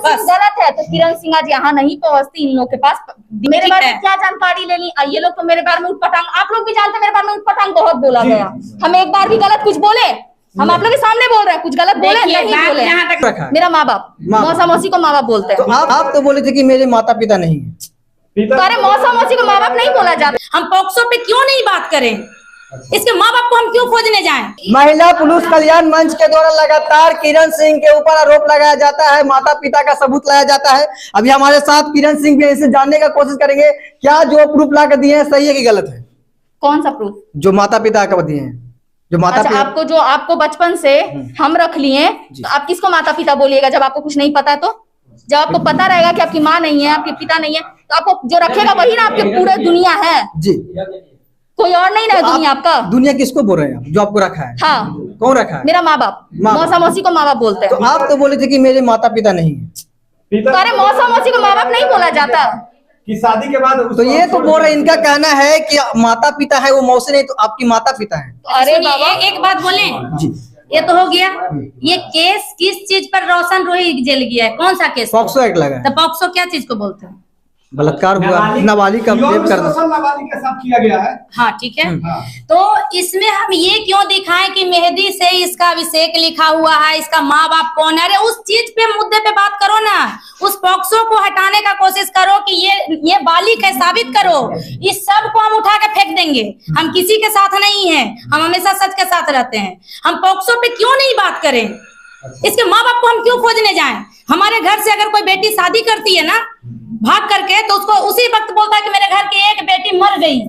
गलत है तो किरण सिंह आज यहाँ नहीं पहुंचती इन लोग के पास। मेरे बारे में क्या जानकारी लेनी? ये लोग तो मेरे बारे में उठपटांग, आप लोग भी जानते हैं मेरे बारे में उठपटांग बहुत बोला गया। हम एक बार भी गलत कुछ बोले? हम आप लोग के सामने बोल रहे हैं, कुछ गलत बोले नहीं बोले। मेरा माँ बाप, मौसा मौसी को माँ बाप बोलते हैं। तो आप तो बोले थे कि मेरे माता पिता नहीं है। तो अरे मौसा मौसी को माँ बाप नहीं बोला जाता। हम पॉक्सो पे क्यों नहीं बात करें? इसके माँ बाप को हम क्यों खोजने जाएं? महिला पुरुष कल्याण मंच के द्वारा लगातार किरण सिंह के ऊपर आरोप लगाया जाता है, माता पिता का सबूत लाया जाता है। अभी हमारे साथ किरण सिंह भी इसे जानने का कोशिश करेंगे, क्या जो प्रूफ ला कर दिए हैं सही है कि गलत है? कौन सा प्रूफ? जो माता पिता का दिए हैं, जो माता पिता आपको, जो आपको बचपन से हम रख लिए, तो आप किसको माता पिता बोलिएगा जब आपको कुछ नहीं पता है? तो जब आपको पता रहेगा कि आपकी माँ नहीं है, आपके पिता नहीं है, तो आपको जो रखेगा वही ना आपके पूरे दुनिया है जी, कोई और नहीं ना दुनिया आपका। दुनिया किसको बोल रहे हैं जो आपको रखा है? हाँ, कौन रखा है? मेरा माँ बाप, मौसा मौसी को माँ बाप बोलते हैं। तो आप तो बोले थे कि मेरे माता पिता नहीं है। तो अरे मौसा मौसी को माँ बाप नहीं बोला जाता कि शादी के बाद तो ये तो बोल रहे, इनका कहना है कि माता पिता है वो मौसी नहीं, तो आपकी माता पिता है। अरे बाबा एक बात बोले जी, ये तो हो गया। ये केस किस चीज पर रोशन रोही जेल गया है? कौन सा केस? पॉक्सो एक्ट लगा है। तो पॉक्सो क्या चीज को बोलते हैं? बलात्कार हुआ, नाबालिग का रेप कर नाबालिग के साथ किया गया है। हाँ ठीक है। तो इसमें हम ये क्यों दिखाएं कि मेहंदी से इसका अभिषेक लिखा हुआ है, इसका माँ बाप कौन है? अरे उस चीज पे, मुद्दे पे बात करो ना। उस पॉक्सो को हटाने का कोशिश करो कि ये बालिग है, साबित करो। इस सब को हम उठा के फेंक देंगे। हम किसी के साथ नहीं है, हम हमेशा सच के साथ रहते हैं। हम पॉक्सो पे क्यों नहीं बात करें? इसके माँ बाप को हम क्यों खोजने जाएं? हमारे घर से अगर कोई बेटी शादी करती है ना भाग करके, तो उसको उसी वक्त बोलता है कि मेरे घर की एक बेटी मर गई।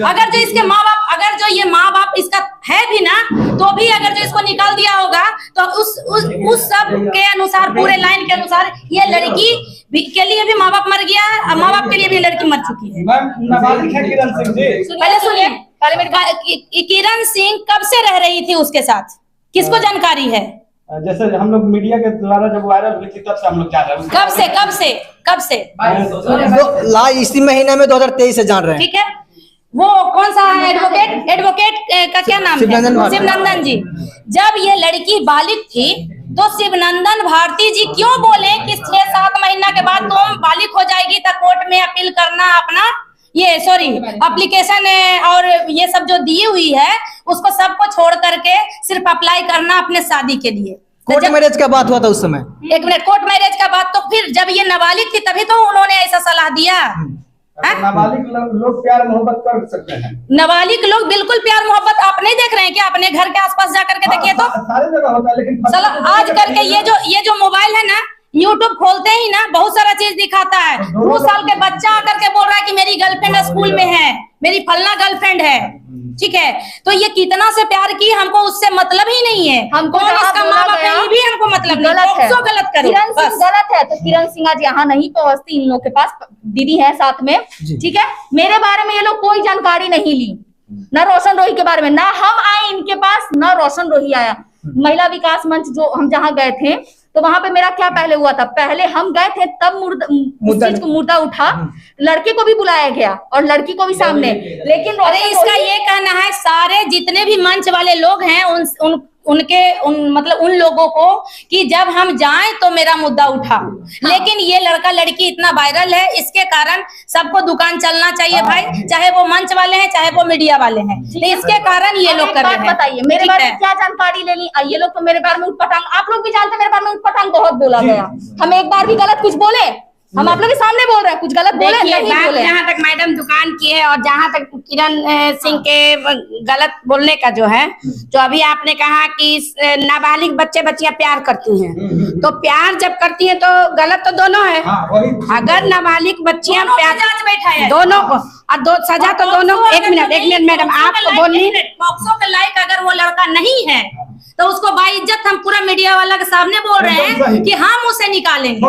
अगर जो इसके माँ बाप, अगर जो ये माँ बाप इसका है भी ना, तो भी अगर जो इसको निकाल दिया होगा, तो उस सब के अनुसार, पूरे लाइन के अनुसार, ये लड़की के लिए भी माँ बाप मर गया, माँ बाप के लिए भी लड़की मर चुकी है। नाबालिग है किरण सिंह जी। पहले सुनिए, किरण सिंह कब से रह रही थी उसके साथ, किसको जानकारी है? जैसे हम लोग मीडिया के द्वारा जब वायरल हुई थी तब से हम लोग जान रहे हैं। कब से इसी महीने में 2023 से जान रहे हैं। ठीक है। वो कौन सा एडवोकेट का क्या नाम है? शिवनंदन जी। जब ये लड़की बालिग थी तो शिवनंदन भारती जी क्यों बोले कि 6-7 महीना के बाद तुम बालिग हो जाएगी तो कोर्ट में अपील करना अपना एप्लीकेशन और ये सब जो दी हुई है उसको सबको छोड़ करके सिर्फ अप्लाई करना अपने शादी के लिए। कोर्ट मैरिज का बात हुआ था उस समय। एक मिनट, कोर्ट मैरिज का बात, तो फिर जब ये नाबालिग थी तभी तो उन्होंने ऐसा सलाह दिया। नाबालिग लोग प्यार मोहब्बत कर सकते हैं। नाबालिग लोग बिल्कुल प्यार मोहब्बत आप नहीं देख रहे हैं क्या? अपने घर के आसपास जा करके देखिए तो सारी जगह होता है, लेकिन आज करके ये जो मोबाइल है ना, यूट्यूब खोलते ही ना बहुत सारा चीज दिखाता है। 2 साल के बच्चा आकर के बोल रहा है कि मेरी गर्लफ्रेंड स्कूल में है, मेरी फलना गर्लफ्रेंड है। ठीक है, तो ये कितना से प्यार की, हमको उससे मतलब ही नहीं है। हमको इसका माँ बाप है भी हमको मतलब नहीं। गलत है, गलत करो। किरण सिंह गलत है तो किरण सिंह आज यहाँ नहीं पहुंचती इन लोग के पास। दीदी है साथ में, ठीक है। मेरे बारे में ये लोग कोई जानकारी नहीं ली, न रोशन रोही के बारे में, ना हम आए इनके पास, न रोशन रोही आया। महिला विकास मंच जो हम जहाँ गए थे, तो वहां पे मेरा क्या पहले हुआ था? पहले हम गए थे तब मुद्दा उठा, लड़के को भी बुलाया गया और लड़की को भी सामने। लेकिन अरे इसका ये कहना है सारे जितने भी मंच वाले लोग हैं मतलब उन लोगों को कि जब हम जाएं तो मेरा मुद्दा उठा। लेकिन ये लड़का लड़की इतना वायरल है, इसके कारण सबको दुकान चलना चाहिए भाई, चाहे वो मंच वाले हैं चाहे वो मीडिया वाले हैं। तो इसके कारण ये लोग कर रहे हैं। बताइए मेरे बारे में क्या जानकारी लेनी? ये लोग तो मेरे बारे में उठपटांग, आप लोग भी जानते हैं मेरे बारे में उठपटांग बहुत बोला गया। हम एक बार भी गलत कुछ बोले? हम आप लोग के सामने बोल रहे हैं, कुछ गलत बोले नहीं बोले। जहाँ तक मैडम दुकान की है और जहाँ तक किरण सिंह के गलत बोलने का जो है, जो अभी आपने कहा कि नाबालिग बच्चियां प्यार करती हैं, तो प्यार जब करती हैं तो गलत तो दोनों है। अगर नाबालिग बच्चियां प्यार बैठा है दोनों को और सजा तो दोनों। एक मिनट मैडम, आपको बोलनी पॉक्सो के लायक अगर वो लड़का नहीं है तो उसको बाइज्जत हम पूरा मीडिया वाला के सामने बोल रहे हैं कि हम उसे निकालेंगे।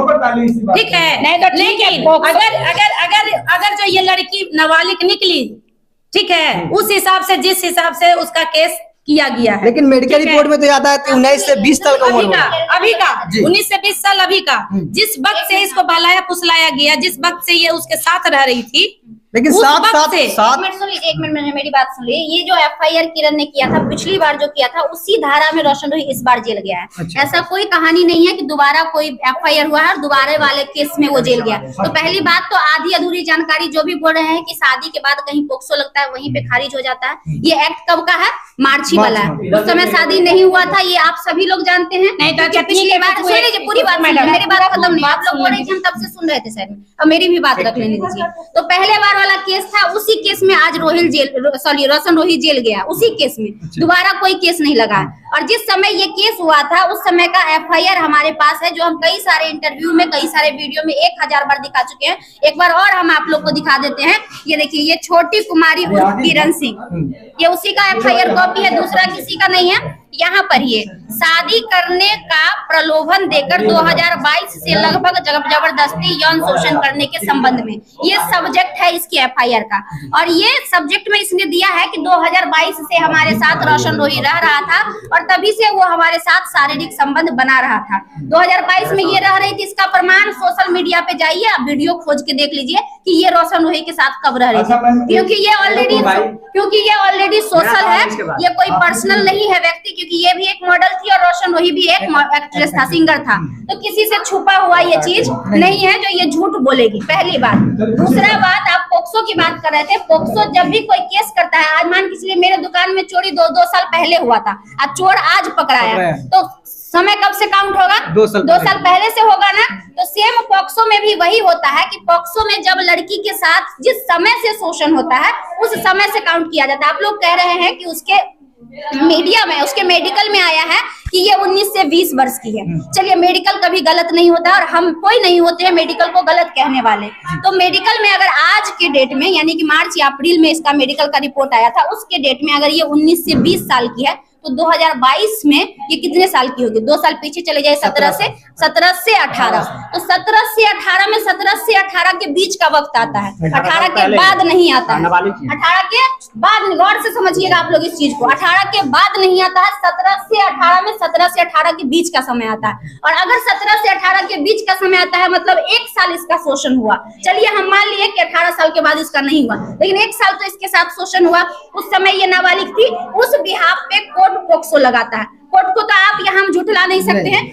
ठीक है, नहीं तो लेकिन अगर जो ये लड़की नाबालिग निकली, ठीक है, उस हिसाब से जिस हिसाब से उसका केस किया गया है। लेकिन मेडिकल रिपोर्ट में तो याद आया 19 से 20 साल का उम्र अभी का 19 से 20 साल अभी का। जिस वक्त से इसको बहलाया फुसलाया गया, जिस वक्त से ये उसके साथ रह रही थी, लेकिन उस साथ वक्त साथ से- साथ एक मिनट में मेरी बात सुन ली। ये जो एफआईआर किरण ने किया था पिछली बार जो किया था उसी धारा में रोशन रोही इस बार जेल गया है। अच्छा। ऐसा कोई कहानी नहीं है कि दोबारा कोई एफआईआर हुआ है और दोबारा वाले केस में वो जेल गया। तो पहली बात तो आधी अधूरी जानकारी जो भी बोल रहे हैं कि शादी के बाद कहीं पोक्सो लगता है वहीं पे खारिज हो जाता है। ये एक्ट कब का है? मार्च ही वाला है। उस समय शादी नहीं हुआ था, ये आप सभी लोग जानते हैं। नहीं तो क्या पिछली बार सुन लीजिए, पूरी बात सुनिए, मेरी बात खत्म नहीं। आप लोग बोल रहे थे हम तब से सुन रहे थे सर, अब मेरी भी बात रख लेने दीजिए। तो पहले बार वाला केस था, उसी केस में आज रोशन रोही जेल गया, उसी केस में दोबारा कोई केस नहीं लगा है। और जिस समय ये केस हुआ था उस समय का एफआईआर हमारे पास है, जो हम कई सारे इंटरव्यू में कई सारे वीडियो में 1000 बार दिखा चुके हैं। एक बार और हम आप लोग को दिखा देते हैं। ये देखिए, ये छोटी कुमारी उर्फ किरण सिंह, ये उसी का एफआईआर कॉपी है, दूसरा किसी का नहीं है। यहाँ पर ये शादी करने का प्रलोभन देकर 2022 से लगभग जबरदस्ती यौन शोषण करने के संबंध में ये सब्जेक्ट है इसकी एफआईआर का। और ये सब्जेक्ट में इसने दिया है कि 2022 से हमारे साथ रोशन रोही रह रहा था और तभी से वो हमारे साथ शारीरिक संबंध बना रहा था। 2022 में ये रह रही थी, इसका प्रमाण सोशल मीडिया पे जाइए, आप वीडियो खोज के देख लीजिए कि ये रोशन रोही के साथ कब रह रही थी। क्योंकि ये ऑलरेडी सोशल है, ये कोई पर्सनल नहीं है व्यक्ति, क्योंकि ये भी एक मॉडल थी और रोशन रोही भी एक एक्ट्रेस था, सिंगर था। तो किसी से छुपा हुआ ये चीज नहीं है जो ये झूठ बोलेगी, पहली बात। दूसरा बात, आप पोक्सो की बात कर रहे थे। पोक्सो जब भी कोई केस करता है, आज मान के मेरे दुकान में चोरी 2 साल पहले हुआ था, आज चोर आज पकड़ाया, तो समय कब से काउंट होगा? 2 साल पहले से होगा ना। तो सेम पॉक्सो में भी वही होता है कि पॉक्सो में जब लड़की के साथ जिस समय से शोषण होता है उस समय से काउंट किया जाता है। आप लोग कह रहे हैं कि उसके मीडिया में, उसके मेडिकल में आया है कि ये 19 से 20 वर्ष की है। चलिए, मेडिकल कभी गलत नहीं होता और हम कोई नहीं होते हैं मेडिकल को गलत कहने वाले। तो मेडिकल में अगर आज के डेट में, यानी कि मार्च या अप्रैल में इसका मेडिकल का रिपोर्ट आया था, उसके डेट में अगर ये 19 से 20 साल की है तो 2022 में ये कितने साल की होगी? 2 साल पीछे चले जाए, 17 से 18। तो 17 से 18 में 17 से 18 के बीच का वक्त आता है, 18 के बाद नहीं आता है। 18 के बाद, गौर से समझिएगा आप लोग इस चीज को, 18 के बाद नहीं आता है। 17 से 18 में 17 से 18 के बीच का समय आता है। और अगर 17 से 18 के बीच का समय आता है मतलब 1 साल इसका शोषण हुआ। चलिए, हम मान लिए कि 18 साल के बाद इसका नहीं हुआ, लेकिन 1 साल तो इसके साथ शोषण हुआ। उस समय ये नाबालिग थी, उस बिहाफ पे कोर्ट पोक्सो लगाता है। कोर्ट को तो आप यहाँ झुठला नहीं सकते हैं।